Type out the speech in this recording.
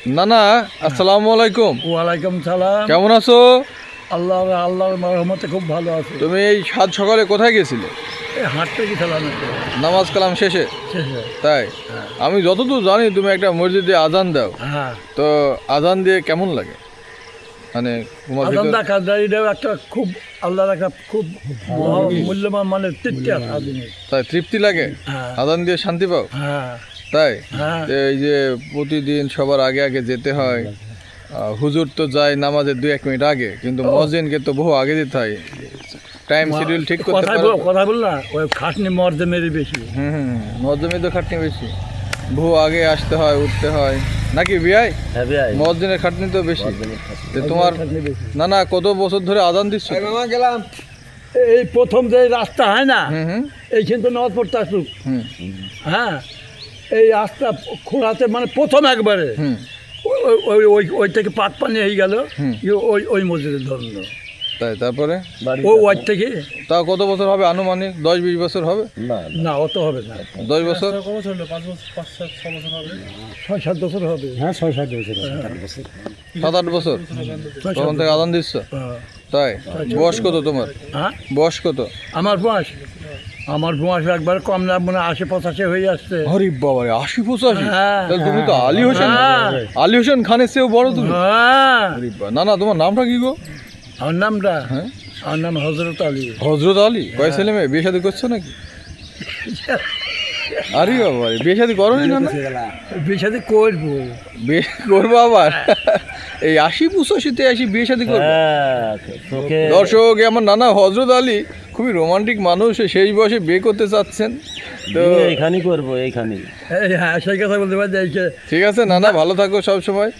নানা আসসালামু আলাইকুম। ওয়ালাইকুম সালাম। কেমন আছো? আল্লাহর রহমতে খুব ভালো আছে। তুমি এই সাত সকালে কোথায় গেছিলে? এই হাঁটতে গেছিলাম একটু নামাজ কালাম শেষে? শেষে। তাই? আমি যতদূর জানি তুমি একটা মসজিদে আজান দাও, হ্যাঁ, তো আজান দিয়ে কেমন লাগে? মানে তোমার আজান ভিতর দেখা এটাও একটা খুব আল্লাহর একটা খুব মূল্যবান মানে তৃপ্তি আছে আদিনে। তাই তৃপ্তি লাগে? হ্যাঁ। আজান দিয়ে শান্তি পাও? হ্যাঁ তাই? হ্যাঁ। তো এই যে প্রতিদিন সবার আগে আগে যেতে হয়, হুজুর তো যায় নামাজের 2-1 মিনিট আগে, কিন্তু মসজিদকে তো বহু আগে যেতে হয়। টাইম শিডিউল ঠিক করতে পারো? কথা বল না, ওই খাটনি মর্দে মেরে বেশি। মসজিদে তো খাটনি বেশি, বহু আগে আসতে হয়, উঠতে হয় নাকি বিয়াই? মসজিদের খাটনি তো বেশি। তো তোমার খাটনি বেশি। না কত বছর ধরে আজান দিচ্ছ? গেলাম এই প্রথম যে রাস্তা হয় না, হুম এইখান তো নামাজ পড়তে আসুক। হুম হ্যাঁ, এই রাস্তা খোলাতে মানে প্রথম একবারে হুম ওই থেকে পাক পানি হয়ে গেল। হুম। ওই মসজিদের ধরন তাই? তারপরে ওই থেকে তাও কত বছর হবে আনুমানিক? 10-20 বছর হবে? না, অত হবে না, 10 বছর? 6-7 বছর হবে। হ্যাঁ, 6-7 বছর। 7-8 বছর তখন থেকে আজান দিচ্ছ? তাই? বয়স কত তোমার? হ্যাঁ, বয়স কত? আমার বয়স একবার কম না, মানে 80-85 হয়ে আসছে। হরি বাবা, 80-85? হ্যাঁ। তাহলে তুমি তো আলী হোসেন, হ্যাঁ। আলী হোসেন খানের চেয়েও বড় তুমি। হ্যাঁ, হরি বাবা। না তোমার নামটা কি গো? আমার নামটা, হ্যাঁ, আমার নাম হজরত আলী। হজরত আলী। কয় ছেলে মেয়ে? বিয়ে শাদী করছো নাকি? আরে বাবা, বিয়ে শাদী করো নি? না বিয়ে শাদী করবো। বিয়ে করবো আবার? এই 80-85-তে বিয়ে শাদী করবো? দর্শক, আমার নানা হজরত আলী খুবই রোমান্টিক মানুষ, শেষ বয়সে বিয়ে করতে চাচ্ছেন। তো এখানেই করবো, এইখানেই। হ্যাঁ, সেই কথা বলতে পারি। ঠিক আছে নানা, ভালো থাকো সব সময়।